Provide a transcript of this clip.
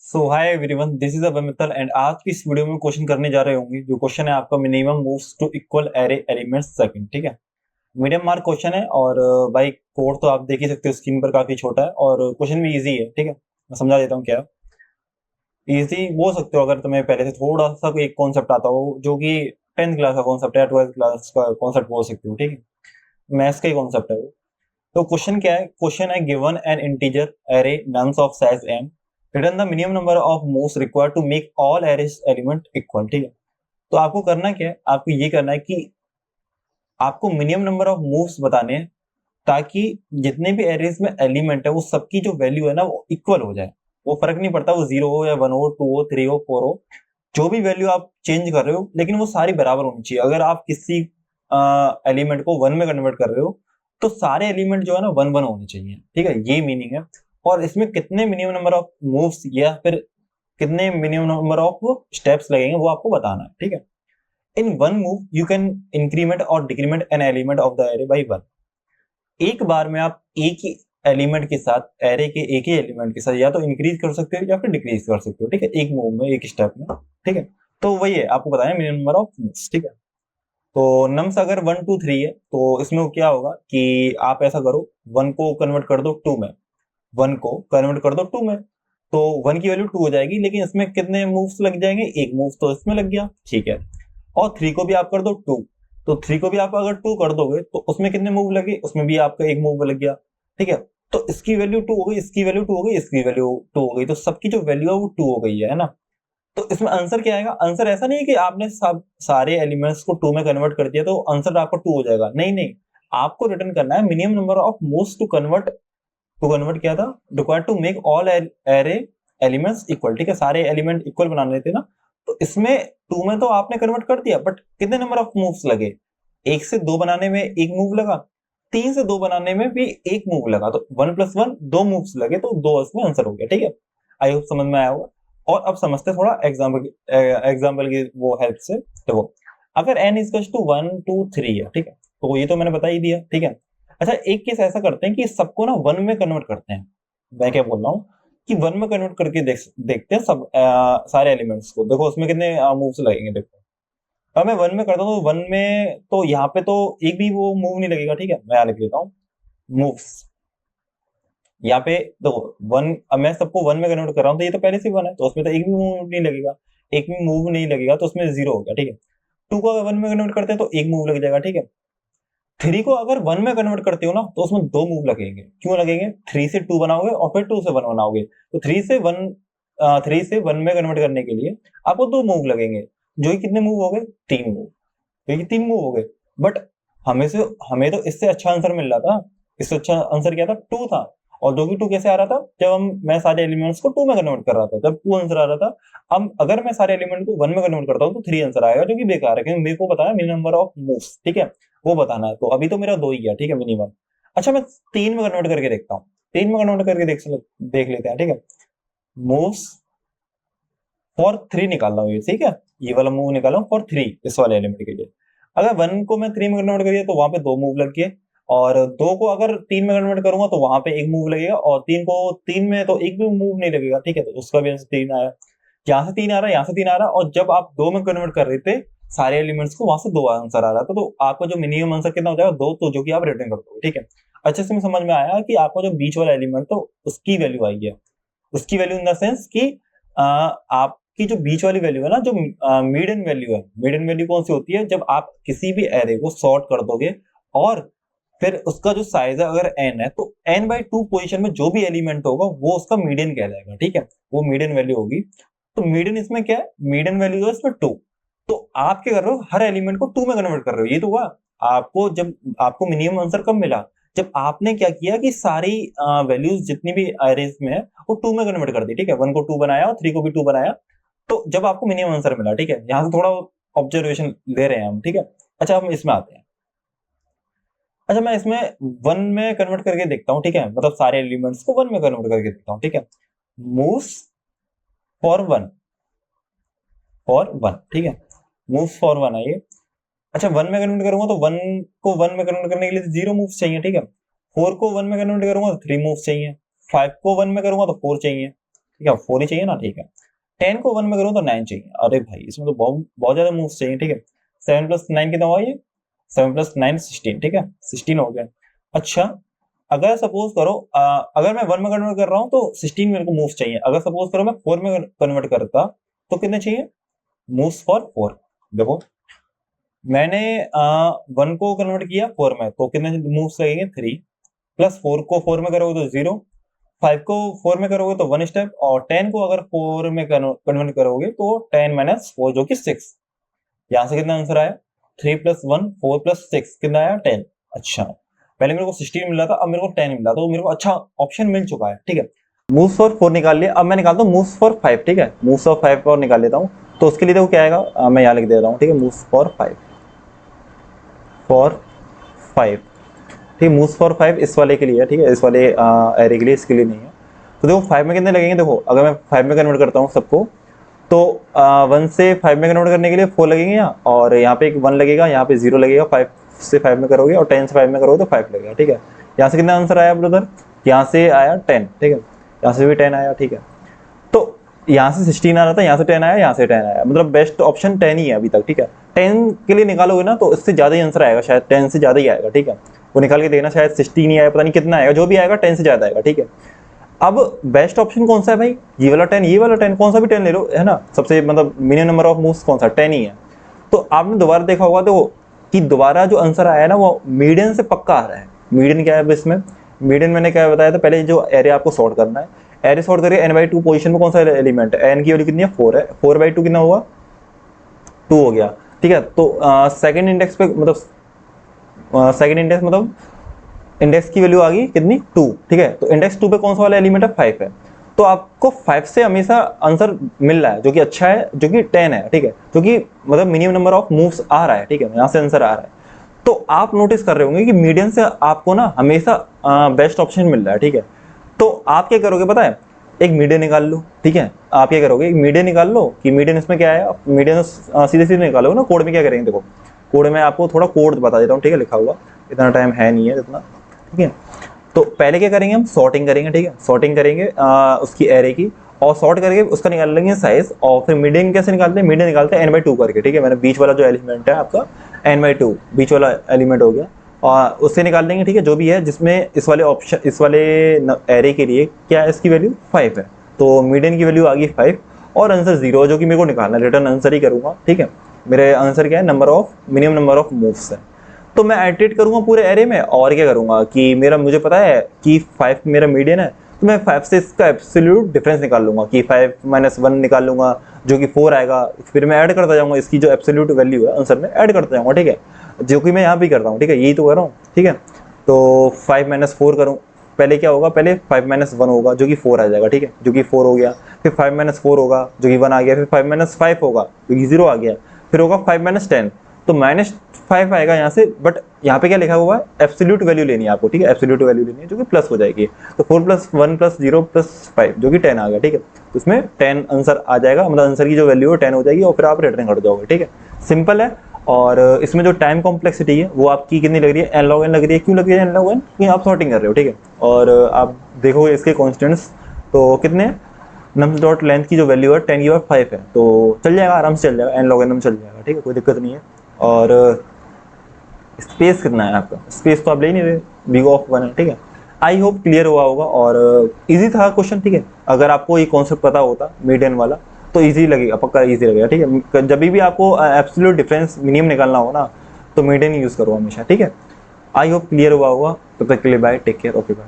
So hi everyone, this is Abhay Mittal and आज की इस वीडियो में क्वेश्चन करने जा रहे होंगे। जो क्वेश्चन है आपका minimum moves to equal array elements second. ठीक है, मीडियम मार्क क्वेश्चन है और भाई कोड तो आप देख ही सकते हो स्क्रीन पर, काफी छोटा है और क्वेश्चन भी इजी है। ठीक है, मैं समझा देता हूँ क्या इजी बोल सकते हो अगर तुम्हें पहले से थोड़ा सा कोई एक कॉन्सेप्ट आता हो, जो कि 10th क्लास का कॉन्सेप्ट है या 12th क्लास का कॉन्सेप्ट बोल सकते हो। ठीक है, मैथ्स का ही कॉन्सेप्ट है वो। तो क्वेश्चन क्या है? क्वेश्चन है given an integer array nums of size m, return the minimum number of moves required to make all arrays element equal. ठीक है, तो आपको करना क्या है? आपको ये करना है कि आपको मिनिमम नंबर ऑफ मूव्स बताने हैं, ताकि जितने भी एरेज में एलिमेंट है वो सबकी जो वैल्यू है ना वो इक्वल हो जाए। वो फर्क नहीं पड़ता वो 0 हो या 1 हो, 2 हो, 3 हो, 4 हो, जो भी वैल्यू आप चेंज कर रहे हो, लेकिन वो सारी बराबर होनी चाहिए। अगर आप किसी एलिमेंट को वन में कन्वर्ट कर रहे हो तो सारे एलिमेंट जो है ना वन वन होने चाहिए। ठीक है, ये मीनिंग है। और इसमें कितने मिनिमम नंबर ऑफ मूव्स या फिर कितने मिनिमम नंबर ऑफ स्टेप्स लगेंगे वो आपको बताना है। ठीक है, in one move you can increment और decrement an element of the array by one. एक बार में आप एक ही एलिमेंट के साथ, एरे के एक ही एलिमेंट के साथ या तो इंक्रीज कर सकते हो या फिर डिक्रीज कर सकते हो। ठीक है, एक मूव में, एक स्टेप में। ठीक है, तो वही है, आपको बताना है मिनिमम नंबर ऑफ मूव्स। ठीक है, तो नम्स अगर 1 2 3 है तो इसमें क्या होगा कि आप ऐसा करो, वन को कन्वर्ट कर दो टू में, वन को कन्वर्ट कर दो टू में, तो वन की वैल्यू टू हो जाएगी। लेकिन इसमें कितने मूव्स लग जाएंगे? एक मूव तो इसमें लग गया। ठीक है, और थ्री को भी आप कर दो टू, तो थ्री को भी आप अगर टू कर दोगे तो उसमें कितने मूव लगे? उसमें भी आपका एक मूव लग गया। ठीक है, तो इसकी वैल्यू टू हो गई, इसकी वैल्यू टू हो गई, इसकी वैल्यू टू हो गई, तो सबकी जो वैल्यू है वो टू हो गई है ना। तो इसमें आंसर क्या आएगा? आंसर ऐसा नहीं है कि आपने सब सारे एलिमेंट्स को टू में कन्वर्ट कर दिया तो आंसर आपका टू हो जाएगा। नहीं नहीं, आपको रिटर्न करना है minimum number of moves to convert किया था, required to make all array elements equal. ठीक है, सारे एलिमेंट इक्वल बनाने थे ना, तो इसमें टू में तो आपने कन्वर्ट कर दिया, बट कितने नंबर ऑफ मूव्स लगे? एक से दो बनाने में एक मूव लगा, तीन से दो बनाने में भी एक मूव लगा, तो वन प्लस वन दो मूव्स लगे, तो दो इसमें आंसर हो गया। ठीक है, आई होप समझ में आया होगा। और अब समझते हैं थोड़ा एग्जाम्पल की वो हेल्प से। देखो, अगर n इज टू 1 2 3 है, ठीक है, तो ये तो मैंने बता ही दिया। ठीक है, अच्छा एक केस ऐसा करते हैं कि सबको ना वन में कन्वर्ट करते हैं। मैं क्या बोल रहा हूँ कि वन में कन्वर्ट करके देखते हैं सब सारे एलिमेंट्स को। देखो उसमें कितने मूव्स लगेंगे। देखो, अब मैं वन में करता हूँ तो वन में तो यहाँ पे तो एक भी वो मूव नहीं लगेगा। ठीक है, मैं यहाँ लिख लेता हूँ मूव्स। यहाँ पे देखो वन, अब मैं सबको वन में कन्वर्ट कर रहा हूँ तो ये तो पहले से वन है, तो उसमें तो एक भी मूव नहीं लगेगा। एक भी मूव नहीं लगेगा तो उसमें जीरो हो गया। ठीक है, टू को अगर वन में कन्वर्ट करते हैं तो एक मूव लग जाएगा। ठीक है, थ्री को अगर वन में कन्वर्ट करते हो ना तो उसमें दो मूव लगेंगे। क्यों लगेंगे? थ्री से टू बनाओगे और फिर टू से वन बनाओगे, तो थ्री से वन में कन्वर्ट करने के लिए आपको दो मूव लगेंगे, जो कि कितने मूव हो गए? तीन मूव। तो ये तीन मूव हो गए। बट हमें तो इससे अच्छा आंसर मिल रहा था। इससे अच्छा आंसर क्या था? टू था। और दो की टू कैसे आ रहा था? जब मैं सारे एलिमेंट्स को टू में कन्वर्ट कर रहा था, जब टू आंसर आ रहा था। अब अगर मैं सारे एलिमेंट को वन में कन्वर्ट करता हूँ तो थ्री आंसर आएगा, जो कि बेकार है, क्योंकि मेरे को पता है मिनिमम नंबर ऑफ मूव्स। ठीक है, वो बताना है। तो अभी तो मेरा दो ही है। ठीक है, मिनिमम। अच्छा मैं तीन में कन्वर्ट करके देखता हूँ। तीन में कन्वर्ट करके देख लेते हैं। ठीक है, मूव्स फॉर थ्री निकाल रहा हूँ ये। ठीक है, ये वाला मूव निकाला हूँ फॉर थ्री, इस वाले एलिमेंट के लिए। अगर वन को मैं थ्री में कन्वर्ट करिए तो वहां पे दो मूव लग गए, और दो को अगर तीन में कन्वर्ट करूंगा तो वहां पे एक मूव लगेगा, और तीन को तीन में तो एक भी मूव नहीं लगेगा। ठीक है, तो उसका भी आंसर तीन आया। यहाँ से तीन आ रहा है, यहाँ से तीन आ रहा है, और जब आप दो में कन्वर्ट कर रहे थे सारे एलिमेंट्स को, वहां से दो आंसर आ रहा था। तो आपका जो मिनिमम आंसर कितना हो जाएगा? दो, तो जो कि आप रिटर्न कर दोगे। ठीक है, अच्छे से समझ में आया कि आपका जो बीच वाला एलिमेंट तो उसकी वैल्यू आई है। उसकी वैल्यू इन द सेंस कि आपकी जो बीच वाली वैल्यू है ना, जो मीडियन वैल्यू है, मीडियन वैल्यू कौन सी होती है? जब आप किसी भी एरे को सॉर्ट कर दोगे और फिर उसका जो साइज है अगर n है, तो n बाई टू पोजिशन में जो भी एलिमेंट होगा वो उसका मीडियन कहलाएगा। ठीक है, वो मीडियन वैल्यू होगी। तो मीडियन इसमें क्या है? मीडियन वैल्यू है इसमें टू। तो आप क्या कर रहे हो? हर एलिमेंट को टू में कन्वर्ट कर रहे हो। ये तो हुआ आपको, जब आपको मिनिमम आंसर कब मिला? जब आपने क्या किया कि सारी वैल्यूज जितनी भी एरेज में है वो टू में कन्वर्ट कर दी। ठीक है, वन को टू बनाया और थ्री को भी टू बनाया, तो जब आपको मिनिमम आंसर मिला। ठीक है, यहाँ से थोड़ा ऑब्जर्वेशन ले रहे हैं हम। ठीक है, अच्छा हम इसमें आते हैं। अच्छा मैं इसमें वन में कन्वर्ट करके देखता हूँ। ठीक है, मतलब सारे एलिमेंट्स को वन में कन्वर्ट करके देखता हूँ। ठीक है, moves for one, for one. ठीक है, मूव्स फॉर वन है ये। अच्छा वन में कन्वर्ट करूंगा तो वन को वन में कन्वर्ट करने के लिए जीरो मूव्स चाहिए। ठीक है, फोर को वन में कन्वर्ट करूंगा तो थ्री मूव्स चाहिए, फाइव को वन में करूंगा तो फोर चाहिए, ठीक है 4 ही चाहिए ना, ठीक है। 10 को 1 में करूँ तो 9 चाहिए। अरे भाई इसमें तो बहुत बहुत ज्यादा मूव्स चाहिए, ठीक है। 7 + 9 कितना हुआ ये? 7 + 9 16, ठीक है 16 हो गया। अच्छा अगर सपोज करो अगर मैं 1 में कन्वर्ट कर रहा हूँ तो 16 मेरे को मूव्स चाहिए। अगर सपोज करो मैं 4 में कन्वर्ट करता तो कितने चाहिए मूव्स फॉर 4? देखो मैंने 1 को कन्वर्ट किया 4 में तो कितने मूव्स लगेंगे 3, प्लस 4 को 4 में करोगे तो 0, 5 को 4 में करोगे तो 1 स्टेप, और 10 को अगर 4 में कन्वर्ट करोगे तो 10 - 4 जो कि 6। यहाँ से कितना आंसर आया? 3 + 1 4 + 6 कितना आया? 10। अच्छा पहले मेरे को 16 मिला था, अब मेरे को 10 मिला, तो मेरे को अच्छा ऑप्शन मिल चुका है, ठीक है। मूव्स फॉर 4 निकाल लिया, अब मैं निकालता हूँ मूव्स फॉर 5, ठीक है। मूव्स फॉर 5 और निकाल लेता हूँ। तो उसके लिए देखो क्या आएगा, मैं यहाँ लिख दे रहा हूँ, ठीक है। मूव्स फॉर 5 ठीक है। मूव्स फॉर 5 इस वाले के लिए है, ठीक है, इस वाले एरे के लिए, इसके लिए नहीं है। तो देखो 5 में कितने लगेंगे, देखो अगर मैं 5 में कन्वर्ट करता हूँ सबको तो 1 से 5 में कन्वर्ट करने के लिए 4 लगेंगे यहाँ, और यहाँ पे एक 1 लगेगा, यहाँ पे 0 लगेगा। 5 से 5 में करोगे और 10 से 5 में करोगे तो 5 लगेगा, ठीक है। यहाँ से कितना आंसर आया ब्रदर? यहाँ से आया 10, ठीक है। यहाँ से भी 10 आया, ठीक है। तो यहाँ से 16 आ रहा था, यहाँ से 10 आया, यहाँ से 10 आया, मतलब बेस्ट ऑप्शन 10 ही है अभी तक, ठीक है। 10 के लिए निकालोगे ना तो इससे ज्यादा ही आंसर आएगा, शायद 10 से ज्यादा ही आएगा, ठीक है। वो निकाल के देना, शायद 16 ही आया, पता नहीं कितना आएगा, जो भी आएगा 10 से ज्यादा आएगा, ठीक है। अब बेस्ट ऑप्शन कौन सा है भाई? ये वाला 10, ये वाला 10, कौन सा भी 10 ले लो, है ना। सबसे मतलब मिनिमम नंबर ऑफ मूव्स कौन सा? 10 ही है। तो आपने दोबारा देखा होगा तो कि दोबारा जो आंसर आया ना वो मीडियन से पक्का आ रहा है। मीडियन क्या है इसमें? मीडियन मैंने क्या बताया था पहले, जो एरे आपको सॉर्ट करना है, एरे सॉर्ट करिए n/2 पोजीशन में कौन सा एलिमेंट है, n की वैल्यू कितनी है 4 है, 4/2 कितना हुआ 2 हो गया, ठीक है। तो सेकंड इंडेक्स पे मतलब सेकंड इंडेक्स मतलब इंडेक्स की वैल्यू आ गई कितनी 2, ठीक है। तो इंडेक्स 2 पे कौन सा वाला एलिमेंट है 5 है। तो आपको 5 से हमेशा आंसर मिल रहा है, जो कि अच्छा है, जो कि 10 है, ठीक है, जो कि मतलब मिनिमम नंबर ऑफ मूव्स आ रहा है, ठीक है, यहाँ से आंसर आ रहा है। तो आप नोटिस कर रहे होंगे कि मीडियन से आपको ना हमेशा बेस्ट ऑप्शन मिल रहा है, ठीक है। तो आप क्या करोगे पता है, एक मीडियन निकाल लो, ठीक है। आप क्या करोगे, एक मीडियन निकाल लो कि मीडियन इसमें क्या है, मीडियन सीधे सीधे निकालोगे ना। कोड में क्या करेंगे, देखो कोड में आपको थोड़ा कोड बता देता हूँ, ठीक है, लिखा हुआ, इतना टाइम है नहीं है इतना, ठीक है। तो पहले क्या करेंगे, हम सॉर्टिंग करेंगे, ठीक है। सॉर्टिंग करेंगे उसकी एरे की, और सॉर्ट करके उसका निकाल लेंगे साइज, और फिर मीडियन कैसे निकालते हैं, मीडियन निकालते हैं n/2 करके, ठीक है। मैंने बीच वाला जो एलिमेंट है आपका n/2 बीच वाला एलिमेंट हो गया, और उससे निकाल लेंगे, ठीक है, जो भी है, जिसमें इस वाले ऑप्शन, इस वाले एरे के लिए क्या है, इसकी वैल्यू 5 है। तो मीडियन की वैल्यू आ गई 5, और आंसर 0 जो कि मेरे को निकालना है, रिटर्न आंसर ही करूंगा, ठीक है। मेरे आंसर क्या है, number of minimum number of moves है। तो मैं एडिट करूंगा पूरे एरे में, और क्या करूंगा कि मेरा, मुझे पता है कि 5 मेरा मीडियन है, तो मैं 5 से इसका एब्सोल्यूट डिफरेंस निकाल लूंगा कि 5 - 1 निकाल लूंगा, जो कि 4 आएगा। फिर मैं ऐड करता जाऊंगा, इसकी जो एब्सोल्यूट वैल्यू है आंसर में ऐड करता जाऊंगा, ठीक है, जो कि मैं यहाँ भी करता हूँ, ठीक है, यही तो कर रहा हूँ, ठीक है। तो 5 - 4 करूँ, पहले क्या होगा, पहले 5 - 1 होगा जो कि 4 आ जाएगा, ठीक है, जो कि 4 हो गया। फिर 5 - 4 होगा जो कि 1 आ गया। फिर 5 - 5 होगा जो कि 0 आ गया। फिर होगा 5 - 10, तो -5 आएगा यहाँ से, बट यहाँ पे क्या लिखा हुआ है, एब्सोल्यूट वैल्यू लेनी है आपको, ठीक है, एब्सोल्यूट वैल्यू लेनी है जो कि प्लस हो जाएगी। तो 4 + 1 + 0 + 5 जो कि 10 आ गया, ठीक है। तो इसमें 10 आंसर आ जाएगा, मतलब आंसर की जो वैल्यू है 10 हो जाएगी, और फिर आप रिटर्न कर जाओगे, ठीक है। सिंपल है। और इसमें जो टाइम कॉम्प्लेक्सिटी है वो आपकी कितनी लग रही है, n log n लग रही है। क्यों लग रही है n log n? क्योंकि आप सॉर्टिंग कर रहे हो, ठीक है। और आप देखोगे इसके कॉन्स्टेंट्स तो कितने, नम्स डॉट लेंथ की जो वैल्यू है 10 की 5 है, तो चल जाएगा, आराम से चल जाएगा, n log n में चल जाएगा, ठीक है, कोई दिक्कत नहीं है। और स्पेस कितना है आपका, स्पेस तो आप ले नहीं रहे, बिग ऑफ 1 है, ठीक है। आई होप क्लियर हुआ होगा, और इजी था क्वेश्चन, ठीक है। अगर आपको ये कॉन्सेप्ट पता होता मीडियन वाला तो इजी लगेगा, पक्का इजी लगेगा, ठीक है। जब भी आपको एब्सोल्यूट डिफरेंस मिनिमम निकालना हो ना तो मीडियन यूज करो हमेशा, ठीक है। आई होप क्लियर हुआ होगा। तब तक के लिए bye, take care, okay bye.